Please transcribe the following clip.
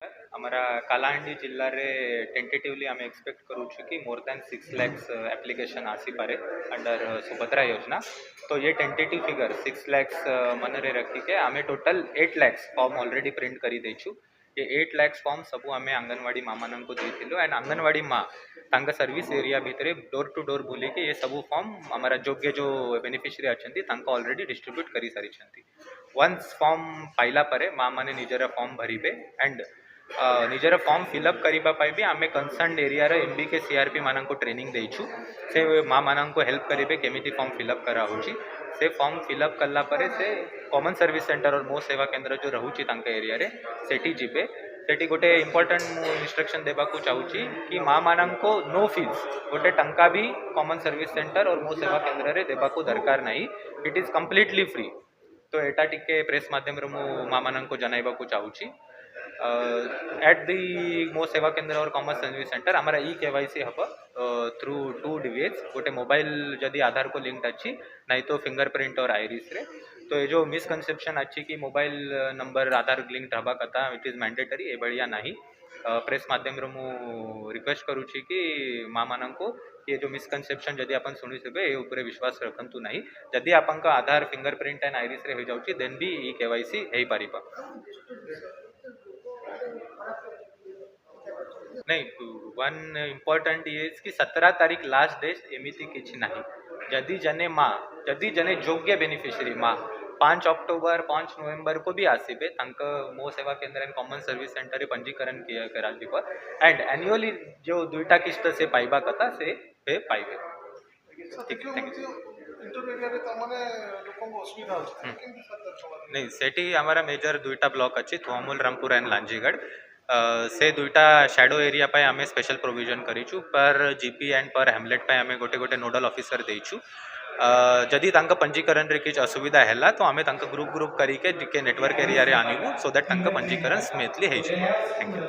हमारा कालाहांडी जिल्ला रे टेंटेटिवली आम एक्सपेक्ट करूँ कि मोर दैन 6 lakhs एप्लिकेशन आसी पारे अंडर सुभद्रा योजना। तो ये टेंटेटिव फिगर 6 lakhs मन रे रखी के आमे total 8 lakhs form already print करी देछु। ये 8 lakhs फॉर्म सबू आमे आंगनवाड़ी माँ मान को देथिलु एंड आंगनवाड़ी माँ तांका सर्विस एरिया भितर डोर टू डोर बुली के ये सबू फॉर्म हमारा योग्य जो बेनिफिशियरी अच्छी तांका ऑलरेडी डिस्ट्रीब्यूट करी सारी छंती। वंस फॉर्म पाइला परे माँ माने निजर फॉर्म भरीबे एंड निजर फॉर्म फिलअप करबा पाई भी आमे कंसर्न एरिया रे एमबी के सीआरपी मानन को ट्रेनिंग देइछु। से माँ मानन को हेल्प करेबे केमिति फॉर्म फिलअप करा होची। से फॉर्म फिलअप कला परे से कॉमन सर्विस सेंटर और मो सेवा केंद्र जो रहूची तांका एरिया रे सेठी जिबे। सेठी गोटे इंपोर्टेंट इंस्ट्रक्शन देबा को चाहूची कि माँ मानन को नो फीस गोटे टंका भी कॉमन सर्विस सेंटर और मो सेवा केंद्र रे देबा को दरकार नहीं। It is completely free. तो एटा टिके प्रेस माध्यम रे मु माँ मानन को जनाइबा को चाहूची। एट दी मो सेवा केंद्र और कॉमन सर्विस सेंटर हमारा ई केवाईसी हम थ्रू 2 डिवाइस गोटे मोबाइल जदि आधार को लिंक अच्छी नहीं तो फिंगरप्रिंट और आईरिस रे। तो ये जो मिसकनसेप्शन अच्छी कि मोबाइल नंबर आधार लिंक हवा कथा इट इज मैंडेटरी ए बढ़िया नहीं। प्रेस माध्यम रे मु रिक्वेस्ट करूची कि माँ मान को ये जो मिसकनसेप्शन जदि अपन शुणी से ऊपर विश्वास रखंतु नहीं। जदि आपन आधार फिंगरप्रिंट एंड आईरिस रे हो जाउची देन भी ई केवाईसी हेई पारिबा। नहीं वन इम्पोर्टेंट ये कि 17 तारीख लास्ट डेट एमिति किछि नाही। जदि जने माँ जदि जने योग्य बेनिफिशियरी माँ 5 अक्टोबर 5 नवंबर को भी आसीबे तांक मो सेवा केंद्र एंड कॉमन सर्विस सेंटर रे पंजीकरण किया करा दिबा एंड एनुअली जो दुईटा किस्त से पाइबा कथा से पे पाइबे। ठीक है थैंक यू। नहीं सेठी हमारा मेजर दुईटा ब्लॉक अच्छी थोमुल रामपुर एंड लांजीगढ़ से दुईटा शैडो एरिया पे आमे स्पेशल प्रोविजन करिछु पर जीपी एंड पर हेमलेट पे आमे गोटे गोटे नोडल ऑफिसर देइछु। जदि तांका पंजीकरण रे किछ असुविधा हैला तो आमे तांका ग्रुप ग्रुप करी के नेटवर्क एरिया रे आनिबु सो दैट तांका पंजीकरण स्मूथली हेइ छै। Thank you.